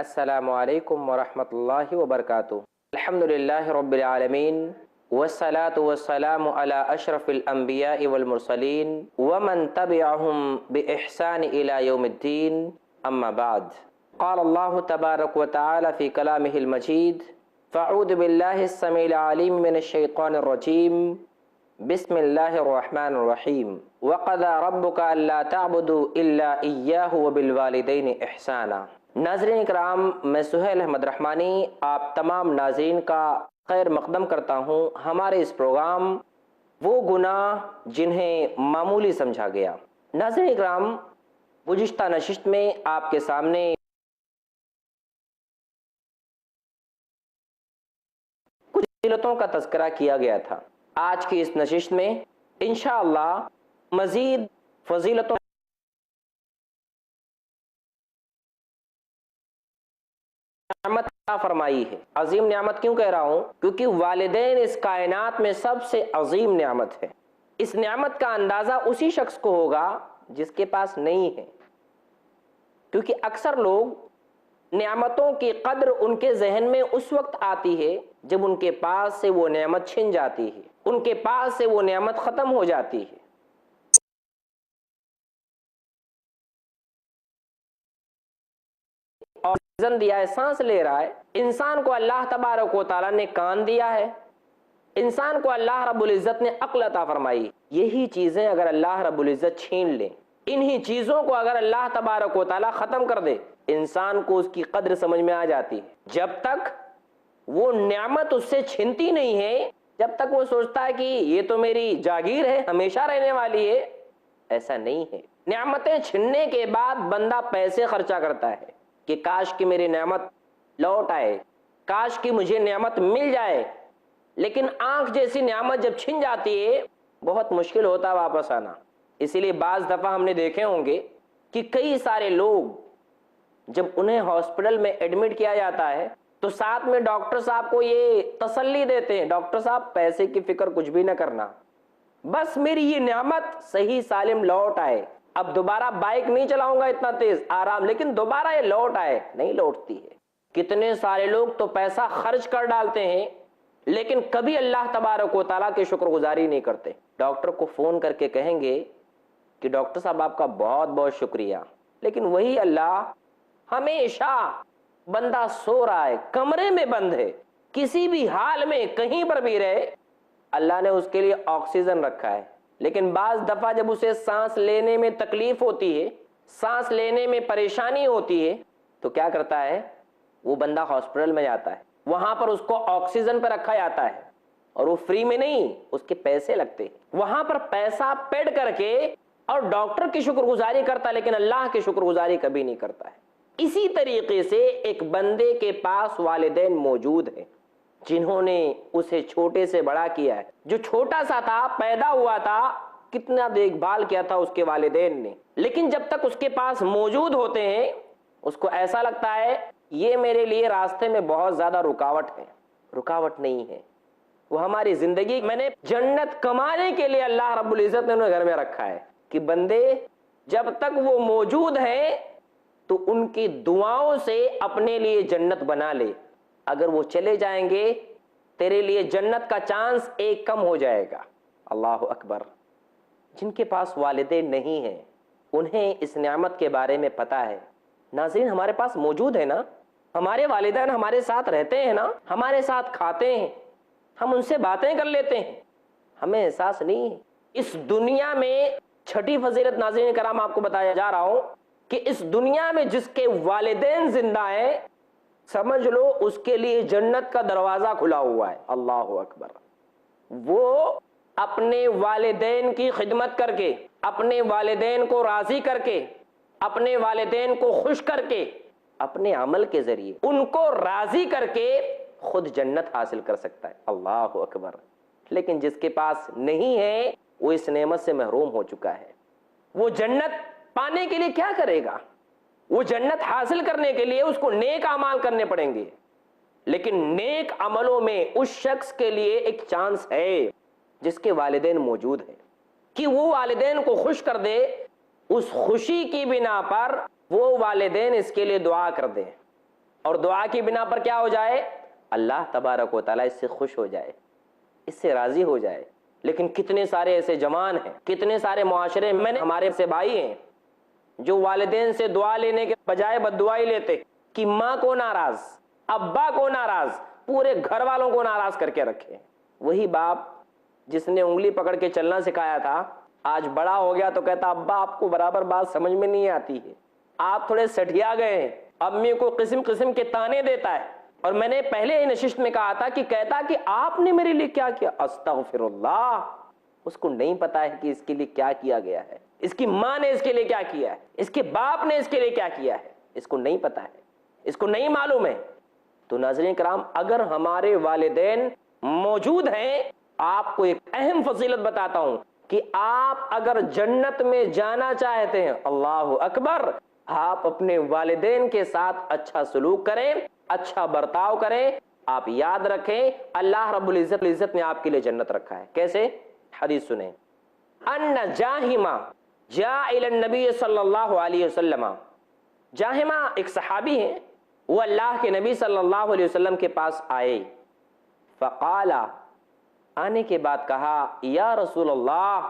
السلام علیکم ورحمۃ اللہ وبرکاتہ۔ الحمد للہ رب العالمین والصلاة والسلام علی اشرف الانبیاء والمرسلین ومن تبعهم بإحسان الى یوم الدین، اما بعد۔ قال اللہ تبارک وتعالی فی کلامہ المجید: فاعوذ باللہ السمیع العلیم من الشیطان الرجیم، بسم اللہ الرحمن الرحیم۔ وقضى ربک الا تعبدوا الا ایاہ وبالوالدین احسانا۔ ناظرین اکرام، میں سہیل احمد رحمانی آپ تمام ناظرین کا خیر مقدم کرتا ہوں ہمارے اس پروگرام وہ گناہ جنہیں معمولی سمجھا گیا۔ ناظرین اکرام، گزشتہ نشست میں آپ کے سامنے کچھ فضیلتوں کا تذکرہ کیا گیا تھا۔ آج کی اس نشست میں انشاءاللہ مزید فضیلتوں نعمت عطا فرمائی ہے۔ عظیم نعمت کیوں کہہ رہا ہوں؟ کیونکہ والدین اس کائنات میں سب سے عظیم نعمت ہے۔ اس نعمت کا اندازہ اسی شخص کو ہوگا جس کے پاس نہیں ہے، کیونکہ اکثر لوگ نعمتوں کی قدر ان کے ذہن میں اس وقت آتی ہے جب ان کے پاس سے وہ نعمت چھن جاتی ہے، ان کے پاس سے وہ نعمت ختم ہو جاتی ہے۔ اور آکسیجن دیا ہے، سانس لے رہا ہے، انسان کو اللہ تبارک و تعالیٰ نے کان دیا ہے، انسان کو اللہ رب العزت نے عقل عطا فرمائی۔ یہی چیزیں اگر اللہ رب العزت چھین لیں، انہی چیزوں کو اگر اللہ تبارک و تعالیٰ ختم کر دے، انسان کو اس کی قدر سمجھ میں آ جاتی ہے۔ جب تک وہ نعمت اس سے چھنتی نہیں ہے، جب تک وہ سوچتا ہے کہ یہ تو میری جاگیر ہے، ہمیشہ رہنے والی ہے، ایسا نہیں ہے۔ نعمتیں چھننے کے بعد بندہ پیسے خرچہ کرتا ہے کہ کاش کہ میری نعمت لوٹ آئے، کاش کہ مجھے نعمت مل جائے، لیکن آنکھ جیسی نعمت جب چھن جاتی ہے بہت مشکل ہوتا ہے واپس آنا۔ اسی لیے بعض دفعہ ہم نے دیکھے ہوں گے کہ کئی سارے لوگ جب انہیں ہاسپٹل میں ایڈمٹ کیا جاتا ہے تو ساتھ میں ڈاکٹر صاحب کو یہ تسلی دیتے ہیں، ڈاکٹر صاحب پیسے کی فکر کچھ بھی نہ کرنا، بس میری یہ نعمت صحیح سالم لوٹ آئے، اب دوبارہ بائک نہیں چلاؤں گا اتنا تیز، آرام، لیکن دوبارہ یہ لوٹ آئے۔ نہیں لوٹتی ہے۔ کتنے سارے لوگ تو پیسہ خرچ کر ڈالتے ہیں لیکن کبھی اللہ تبارک و تعالیٰ کی شکر گزاری نہیں کرتے۔ ڈاکٹر کو فون کر کے کہیں گے کہ ڈاکٹر صاحب آپ کا بہت بہت شکریہ، لیکن وہی اللہ ہمیشہ بندہ سو رہا ہے، کمرے میں بند ہے، کسی بھی حال میں کہیں پر بھی رہے، اللہ نے اس کے لیے آکسیجن رکھا ہے، لیکن بعض دفعہ جب اسے سانس لینے میں تکلیف ہوتی ہے، سانس لینے میں پریشانی ہوتی ہے، تو کیا کرتا ہے؟ وہ بندہ ہاسپٹل میں جاتا ہے، وہاں پر اس کو آکسیجن پہ رکھا جاتا ہے، اور وہ فری میں نہیں، اس کے پیسے لگتے ہیں۔ وہاں پر پیسہ پیڈ کر کے اور ڈاکٹر کی شکر گزاری کرتا ہے لیکن اللہ کی شکر گزاری کبھی نہیں کرتا ہے۔ اسی طریقے سے ایک بندے کے پاس والدین موجود ہیں جنہوں نے اسے چھوٹے سے بڑا کیا ہے۔ جو چھوٹا سا تھا، پیدا ہوا تھا، کتنا دیکھ بھال کیا تھا اس کے والدین نے، لیکن جب تک اس کے پاس موجود ہوتے ہیں اس کو ایسا لگتا ہے یہ میرے لیے راستے میں بہت زیادہ رکاوٹ ہے۔ رکاوٹ نہیں ہے، وہ ہماری زندگی، میں نے جنت کمانے کے لیے اللہ رب العزت نے انہیں گھر میں رکھا ہے کہ بندے جب تک وہ موجود ہیں تو ان کی دعاؤں سے اپنے لیے جنت بنا لے، اگر وہ چلے جائیں گے تیرے لیے جنت کا چانس ایک کم ہو جائے گا۔ اللہ اکبر۔ جن کے پاس والدین نہیں ہیں انہیں اس نعمت کے بارے میں پتہ ہے۔ ناظرین، ہمارے پاس موجود ہے نا، ہمارے والدین ہمارے ساتھ رہتے ہیں نا، ہمارے ساتھ کھاتے ہیں، ہم ان سے باتیں کر لیتے ہیں، ہمیں احساس نہیں ہے۔ اس دنیا میں چھٹی فضیلت ناظرین کرام آپ کو بتایا جا رہا ہوں کہ اس دنیا میں جس کے والدین زندہ ہیں سمجھ لو اس کے لیے جنت کا دروازہ کھلا ہوا ہے۔ اللہ اکبر۔ وہ اپنے والدین کی خدمت کر کے، اپنے والدین کو راضی کر کے، اپنے والدین کو خوش کر کے، اپنے عمل کے ذریعے ان کو راضی کر کے خود جنت حاصل کر سکتا ہے۔ اللہ اکبر۔ لیکن جس کے پاس نہیں ہے وہ اس نعمت سے محروم ہو چکا ہے۔ وہ جنت پانے کے لیے کیا کرے گا؟ وہ جنت حاصل کرنے کے لیے اس کو نیک اعمال کرنے پڑیں گے، لیکن نیک عملوں میں اس شخص کے لیے ایک چانس ہے جس کے والدین موجود ہیں کہ وہ والدین کو خوش کر دے، اس خوشی کی بنا پر وہ والدین اس کے لیے دعا کر دیں اور دعا کی بنا پر کیا ہو جائے؟ اللہ تبارک و تعالیٰ اس سے خوش ہو جائے، اس سے راضی ہو جائے۔ لیکن کتنے سارے ایسے جوان ہیں، کتنے سارے معاشرے میں نے ہمارے سے بھائی ہیں جو والدین سے دعا لینے کے بجائے بد دعائی لیتے کہ ماں کو ناراض، ابا کو ناراض، پورے گھر والوں کو ناراض کر کے رکھے۔ وہی باپ جس نے انگلی پکڑ کے چلنا سکھایا تھا، آج بڑا ہو گیا تو کہتا ابا آپ کو برابر بات سمجھ میں نہیں آتی ہے، آپ تھوڑے سٹھیا گئے ہیں، امی کو قسم قسم کے تانے دیتا ہے۔ اور میں نے پہلے ہی نشست میں کہا تھا کہ کہتا کہ آپ نے میرے لیے کیا کیا، استغفر اللہ۔ اس کو نہیں پتا ہے کہ اس کے لیے کیا کیا گیا ہے، اس کی ماں نے اس کے لیے کیا کیا ہے، اس کے باپ نے اس کے لیے کیا کیا ہے، اس کو نہیں پتا ہے، اس کو نہیں معلوم ہے۔ تو ناظرین کرام، اگر ہمارے والدین موجود ہیں، آپ کو ایک اہم فضیلت بتاتا ہوں کہ آپ اگر جنت میں جانا چاہتے ہیں، اللہ اکبر، آپ اپنے والدین کے ساتھ اچھا سلوک کریں، اچھا برتاؤ کریں۔ آپ یاد رکھیں اللہ رب العزت نے آپ کے لیے جنت رکھا ہے۔ کیسے؟ حدیث سنیں، ان جاہما جاء الی النبی صلی اللہ علیہ وسلم۔ جاہما ایک صحابی ہیں، وہ اللہ کے نبی صلی اللہ علیہ وسلم کے پاس آئے، فقال، آنے کے بعد کہا، یا رسول اللہ،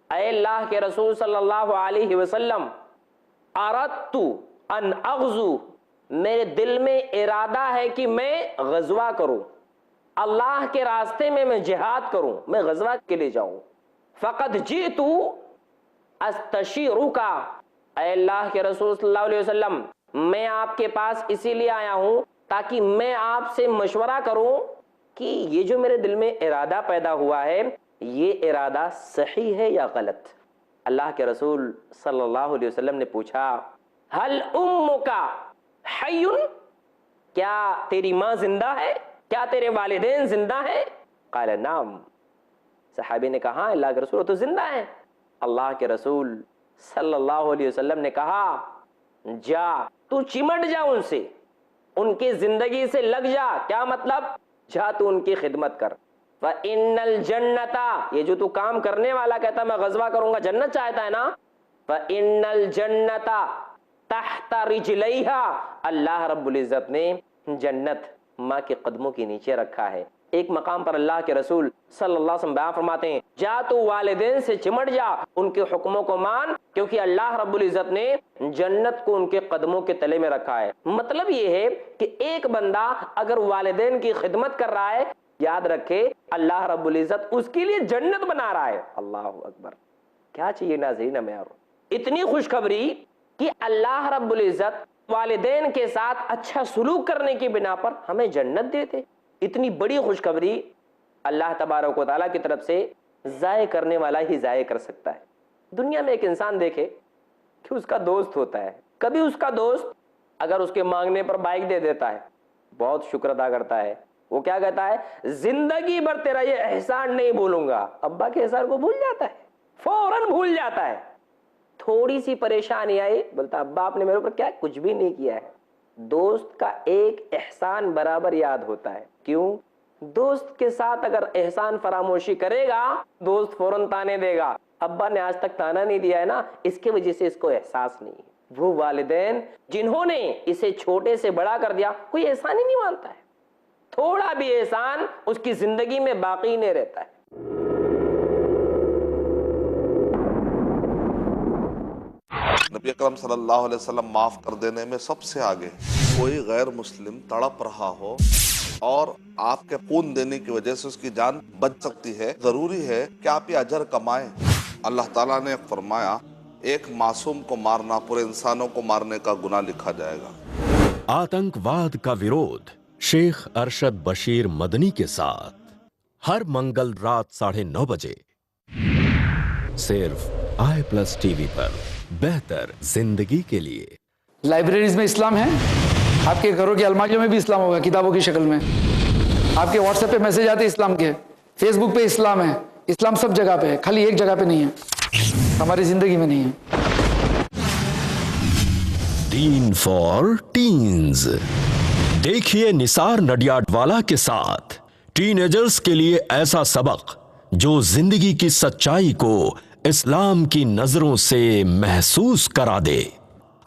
اے اللہ کے رسول صلی اللہ علیہ وسلم، اردت ان اغزو، میرے دل میں ارادہ ہے کہ میں غزوہ کروں، اللہ کے راستے میں جہاد کروں، میں غزوہ کے لیے جاؤں۔ فقد جئت استشیرک، اے اللہ کے رسول صلی اللہ علیہ وسلم، میں آپ کے پاس اسی لیے آیا ہوں تاکہ میں آپ سے مشورہ کروں کہ یہ جو میرے دل میں ارادہ پیدا ہوا ہے، یہ ارادہ صحیح ہے یا غلط۔ اللہ کے رسول صلی اللہ علیہ وسلم نے پوچھا، ہل امک حی، کیا تیری ماں زندہ ہے؟ کیا تیرے والدین زندہ ہیں؟ قال نعم، صحابی نے کہا اللہ کے رسول وہ تو زندہ ہے۔ اللہ کے رسول صلی اللہ علیہ وسلم نے کہا، جا تو چمٹ جا ان سے، ان کی زندگی سے لگ جا۔ کیا مطلب؟ جا تو ان کی خدمت کر۔ فَإِنَّ الْجَنَّةَ، یہ جو تو کام کرنے والا کہتا میں غزوہ کروں گا، جنت چاہتا ہے نا، فَإِنَّ الْجَنَّةَ تحت رجلیہا، اللہ رب العزت نے جنت ماں کے قدموں کے نیچے رکھا ہے۔ ایک مقام پر اللہ کے رسول صلی اللہ علیہ وسلم بیان فرماتے ہیں، جا تو والدین سے چمٹ جا، ان کے حکموں کو مان، کیونکہ اللہ رب العزت نے جنت کو ان کے قدموں کے تلے میں رکھا ہے۔ مطلب یہ ہے کہ ایک بندہ اگر والدین کی خدمت کر رہا ہے، یاد رکھے اللہ رب العزت اس کے لیے جنت بنا رہا ہے۔ اللہ اکبر، کیا چاہیے ناظرین ہمیں اور اتنی خوشخبری کہ اللہ رب العزت والدین کے ساتھ اچھا سلوک کرنے کی بنا پر ہمیں جنت دیتے۔ اتنی بڑی خوشخبری اللہ تبارک و تعالیٰ کی طرف سے ضائع کرنے والا ہی ضائع کر سکتا ہے۔ دنیا میں ایک انسان دیکھے کہ اس کا دوست ہوتا ہے، کبھی اس کا دوست اگر اس کے مانگنے پر بائک دے دیتا ہے، بہت شکر ادا کرتا ہے، وہ کیا کہتا ہے، زندگی بھر تیرا یہ احسان نہیں بھولوں گا۔ ابا کے احسان کو بھول جاتا ہے، فوراً بھول جاتا ہے۔ تھوڑی سی پریشانی آئی، بولتا ابا آپ نے میرے اوپر کیا، کچھ بھی نہیں کیا ہے۔ دوست کا ایک احسان برابر یاد ہوتا ہے۔ کیوں؟ دوست کے ساتھ اگر احسان فراموشی کرے گا، دوست فوراً تانے دے گا، ابا نے آج تک تانا نہیں دیا ہے نا، اس کی وجہ سے اس کو احساس نہیں ہے۔ وہ والدین جنہوں نے اسے چھوٹے سے بڑا کر دیا، کوئی احسان ہی نہیں مانتا ہے، تھوڑا بھی احسان اس کی زندگی میں باقی نہیں رہتا ہے۔ نبی اکرم صلی اللہ علیہ وسلم معاف کر دینے میں سب سے آگے۔ کوئی غیر مسلم تڑپ رہا ہو اور آپ کے خون دینے کی وجہ سے اس کی جان بچ سکتی ہے، ضروری ہے کہ آپ یہ اجر کمائیں۔ اللہ تعالیٰ نے فرمایا ایک معصوم کو مارنا پورے انسانوں کو مارنے کا گناہ لکھا جائے گا۔ آتنکواد کا ویرودھ شیخ ارشد بشیر مدنی کے ساتھ ہر منگل رات 9:30 بجے صرف i+TV پر، بہتر زندگی کے لیے۔ لائبریریز میں اسلام ہے، آپ کے گھروں کی الماریوں میں بھی اسلام ہوگا کتابوں کی شکل میں، آپ کے واٹس ایپ پہ میسج آتے اسلام کے، فیس بک پہ اسلام ہے، اسلام سب جگہ پہ ہے، خالی ایک جگہ پہ نہیں ہے، ہماری زندگی میں نہیں ہے۔ دین فار ٹینز، دیکھیے نثار نڈیاڈوالا کے ساتھ ٹین ایجرز کے لیے ایسا سبق جو زندگی کی سچائی کو اسلام کی نظروں سے محسوس کرا دے۔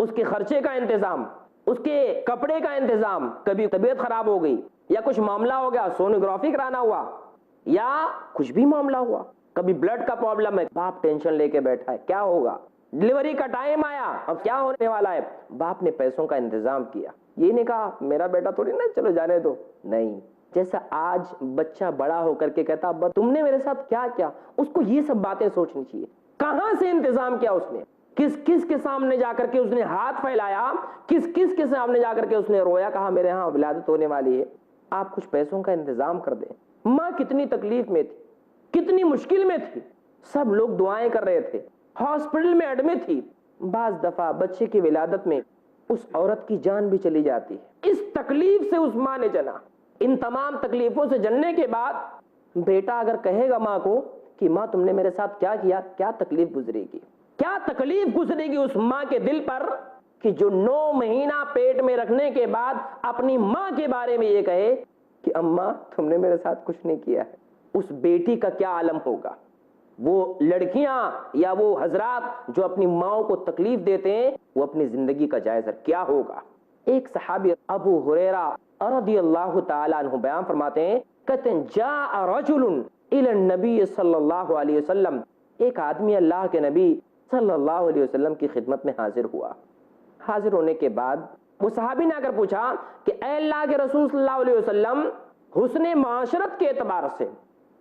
اس کے خرچے کا انتظام، اس کے کپڑے کا انتظام، کبھی طبیعت خراب ہو گئی یا کچھ معاملہ ہو گیا، سونوگرافی کرانا ہوا یا کچھ بھی معاملہ ہوا، کبھی بلڈ کا پرابلم ہے، باپ ٹینشن لے کے بیٹھا ہے کیا ہوگا، ڈلیوری کا ٹائم آیا اب کیا ہونے والا ہے، باپ نے پیسوں کا انتظام کیا، یہ نہیں کہا میرا بیٹا تھوڑی نا چلو جانے دو، نہیں، جیسا آج بچہ بڑا ہو کر کے کہتا ابا تم نے میرے ساتھ کیا کیا، اس کو یہ سب باتیں سوچنی چاہیے، کہاں سے انتظام کیا اس نے، کس کس کے سامنے جا کر کے اس نے ہاتھ پھیلایا، کس کس کے سامنے جا کر کے اس نے رویا، کہا میرے ہاں ولادت ہونے والی ہے، آپ کچھ پیسوں کا انتظام کر دیں۔ ماں کتنی تکلیف میں تھی، کتنی مشکل میں تھی، سب لوگ دعائیں کر رہے تھے، ہاسپٹل میں ایڈمٹ تھی، بعض دفعہ بچے کی ولادت میں اس عورت کی جان بھی چلی جاتی ہے، اس تکلیف سے اس ماں نے جنا۔ ان تمام تکلیفوں سے جننے کے بعد بیٹا اگر کہے گا ماں کو کہ ماں تم نے میرے ساتھ کیا کیا، کیا تکلیف گزرے گی، کیا تکلیف گزرے گی اس ماں کے دل پر کہ جو 9 مہینہ پیٹ میں رکھنے کے بعد اپنی ماں کے بارے میں یہ کہے کہ اماں تم نے میرے ساتھ کچھ نہیں کیا ہے۔ اس بیٹی کا کیا عالم ہوگا، وہ لڑکیاں یا وہ حضرات جو اپنی ماں کو تکلیف دیتے ہیں وہ اپنی زندگی کا جائزہ کیا ہوگا۔ ایک صحابی ابو ہریرہ رضی اللہ تعالیٰ عنہ بیان فرماتے ہیں، کہتے ہیں جاء رجل الی النبی صلی اللہ علیہ وسلم، ایک آدمی اللہ کے نبی صلی اللہ علیہ وسلم کی خدمت میں حاضر ہوا۔ حاضر ہونے کے بعد وہ صحابی نے اگر پوچھا کہ اے اللہ کے رسول صلی اللہ علیہ وسلم، حسن معاشرت کے اعتبار سے،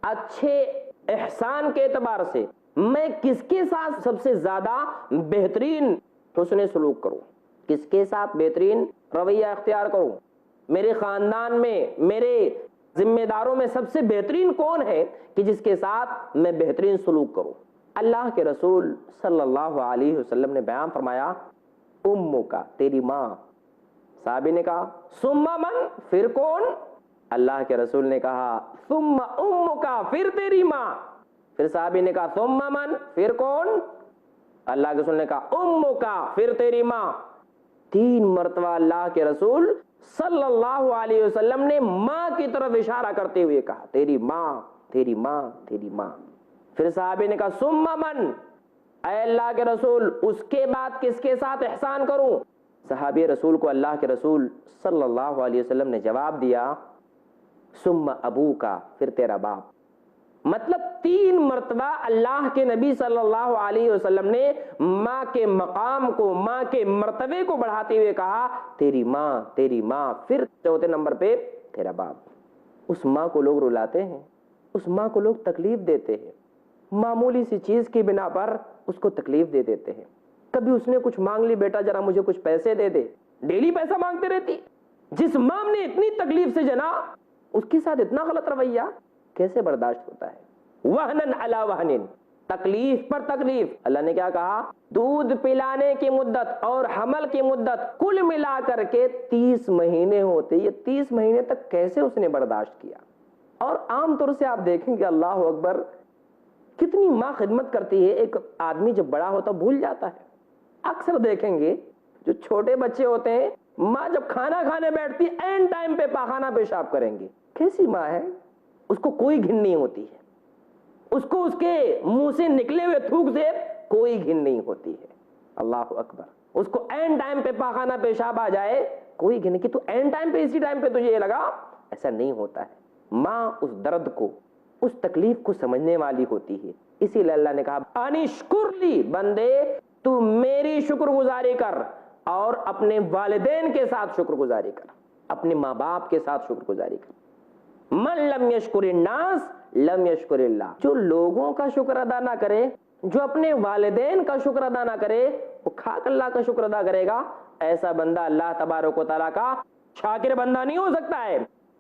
اچھے احسان کے اعتبار سے میں کس کے ساتھ سب سے زیادہ بہترین حسن سلوک کروں، کس کے ساتھ بہترین رویہ اختیار کروں، میرے خاندان میں میرے ذمہ داروں میں سب سے بہترین کون ہے کہ جس کے ساتھ میں بہترین سلوک کروں؟ اللہ کے رسول صلی اللہ علیہ وسلم نے بیان فرمایا امو کا، تیری ماں۔ صحابی نے کہا ثم من، پھر کون؟ اللہ کے رسول نے کہا ثم امو کا، پھر تیری ماں۔ پھر صحابی نے کہا ثم من، پھر کون؟ اللہ کے رسول نے کہا امو کا، پھر تیری ماں۔ 3 مرتبہ اللہ کے رسول صلی اللہ علیہ وسلم نے ماں کی طرف اشارہ کرتے ہوئے کہا تیری ماں، تیری ماں، تیری ماں۔ پھر صحابی نے کہا ثم من، اے اللہ کے رسول اس کے بعد کس کے ساتھ احسان کروں؟ صحابی رسول کو اللہ کے رسول صلی اللہ علیہ وسلم نے جواب دیا ثم ابو کا، پھر تیرا باپ۔ مطلب 3 مرتبہ اللہ کے نبی صلی اللہ علیہ وسلم نے ماں کے مقام کو، ماں کے مرتبے کو بڑھاتے ہوئے کہا تیری ماں، تیری ماں، پھر 4تھے نمبر پہ تیرا باپ۔ اس ماں کو لوگ رلاتے ہیں، اس ماں کو لوگ تکلیف دیتے ہیں، معمولی سی چیز کی بنا پر اس کو تکلیف دے دیتے ہیں۔ کبھی اس نے کچھ مانگ لی، بیٹا ذرا مجھے کچھ پیسے دے دے، ڈیلی پیسہ مانگتے رہتی۔ جس ماں نے اتنی تکلیف سے جنا اس کے ساتھ اتنا غلط رویہ کیسے برداشت ہوتا ہے؟ وہنن علی وہنن، تکلیف پر تکلیف۔ اللہ نے کیا کہا؟ دودھ پلانے کی مدت اور حمل کی مدت کل ملا کر کے 30 مہینے ہوتے، یہ 30 مہینے تک کیسے اس نے برداشت کیا؟ اور عام طور سے آپ دیکھیں کہ اللہ اکبر کتنی ماں خدمت کرتی ہے، ایک آدمی جب بڑا ہوتا بھول جاتا ہے۔ اکثر دیکھیں گے جو چھوٹے بچے ہوتے ہیں، ماں جب کھانا کھانے بیٹھتی این ٹائم پہ پاخانہ پیشاب کریں گے، کیسی ماں ہے؟ اس کو کوئی گھن نہیں ہوتی ہے، اس کو اس کے منہ سے نکلے ہوئے تھوک سے کوئی گھن نہیں ہوتی ہے۔ اللہ اکبر، اس کو این ٹائم پہ پاخانہ پیشاب آ جائے کوئی گھن کہ تو این ٹائم پہ اسی ٹائم پہ تجھے یہ لگا، ایسا نہیں ہوتا ہے۔ ماں اس درد کو، اس تکلیف کو سمجھنے والی ہوتی ہے، اسی لیے اللہ نے کہا انشکر لی، بندے تو میری شکر گزاری کر اور اپنے والدین کے ساتھ شکر گزاری کر، اپنے ماں باپ کے ساتھ شکر گزاری کر۔ من لم یشکر الناس لم یشکر اللہ، جو لوگوں کا شکر ادا نہ کرے، جو اپنے والدین کا شکر ادا نہ کرے، وہ کھا کر اللہ کا شکر ادا کرے گا، ایسا بندہ اللہ تبارک و تعالیٰ کا شاکر بندہ نہیں ہو سکتا ہے۔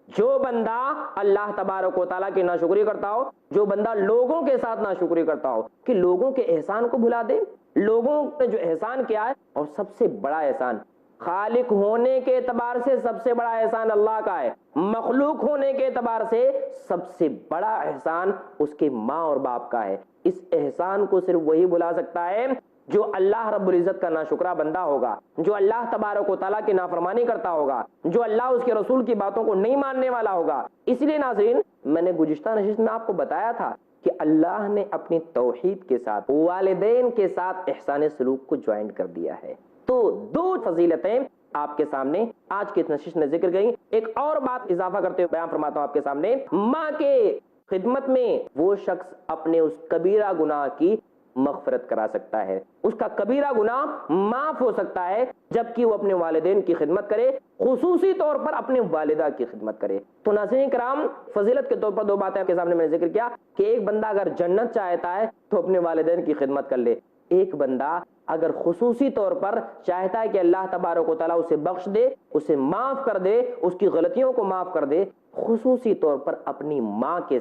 جو بندہ اللہ تبارک و تعالیٰ کی ناشکری کرتا ہو، جو بندہ لوگوں کے ساتھ ناشکری کرتا ہو، کہ لوگوں کے احسان کو بھلا دے، لوگوں نے جو احسان کیا ہے، اور سب سے بڑا احسان خالق ہونے کے اعتبار سے سب سے بڑا احسان اللہ کا ہے، مخلوق ہونے کے اعتبار سے سب سے بڑا احسان اس کے ماں اور باپ کا ہے۔ اس احسان کو صرف وہی بھلا سکتا ہے جو اللہ رب العزت کا ناشکرہ بندہ ہوگا، جو اللہ تبارک و تعالیٰ کی نافرمانی کرتا ہوگا، جو اللہ اس کے رسول کی باتوں کو نہیں ماننے والا ہوگا۔ اس لیے ناظرین، میں نے گزشتہ نشست میں آپ کو بتایا تھا کہ اللہ نے اپنی توحید کے ساتھ والدین کے ساتھ احسان سلوک کو جوائن کر دیا ہے۔ تو دو فضیلتیں آپ کے سامنے آج کی اس نشست میں ذکر گئی. ایک اور بات اضافہ کرتے ہوئے بیان فرماتا ہوں آپ کے سامنے. ماں کے خدمت میں وہ شخص اپنے اس کبیرہ گناہ کی مغفرت کرا سکتا ہے, اس کا کبیرہ گناہ معاف ہو سکتا ہے جبکہ وہ اپنے والدین کی خدمت کرے, خصوصی طور پر اپنے والدہ کی خدمت کرے. تو ناظرین کرام, فضیلت کے طور پر دو باتیں آپ کے سامنے میں نے ذکر کیا کہ ایک بندہ اگر جنت چاہتا ہے تو اپنے والدین کی خدمت کر لے, ایک بندہ اگر خصوصی طور پر چاہتا ہے کہ اللہ تبارک و تعالیٰ اسے بخش دے, اسے معاف کر دے, اس کی غلطیوں کو معاف کر دے, خصوصی طور پر اپنی ماں کے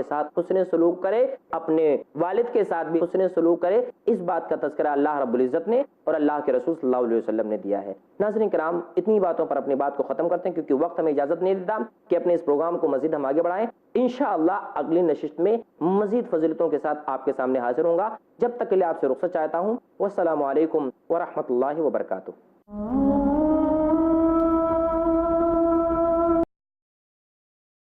ساتھ حسن سلوک کرے, اپنے والد کے ساتھ بھی حسن سلوک کرے. اس بات کا تذکرہ اللہ رب العزت نے اور اللہ کے رسول صلی اللہ علیہ وسلم نے دیا ہے. ناظرین کرام, اتنی باتوں پر اپنی بات کو ختم کرتے ہیں کیونکہ وقت ہمیں اجازت نہیں دیتا کہ اپنے اس پروگرام کو مزید ہم آگے بڑھائیں. انشاءاللہ اگلی نشست میں مزید فضیلتوں کے ساتھ آپ کے سامنے حاضر ہوں گا. جب تک کے لیے آپ سے رخصت چاہتا ہوں. والسلام علیکم ورحمۃ اللہ وبرکاتہ.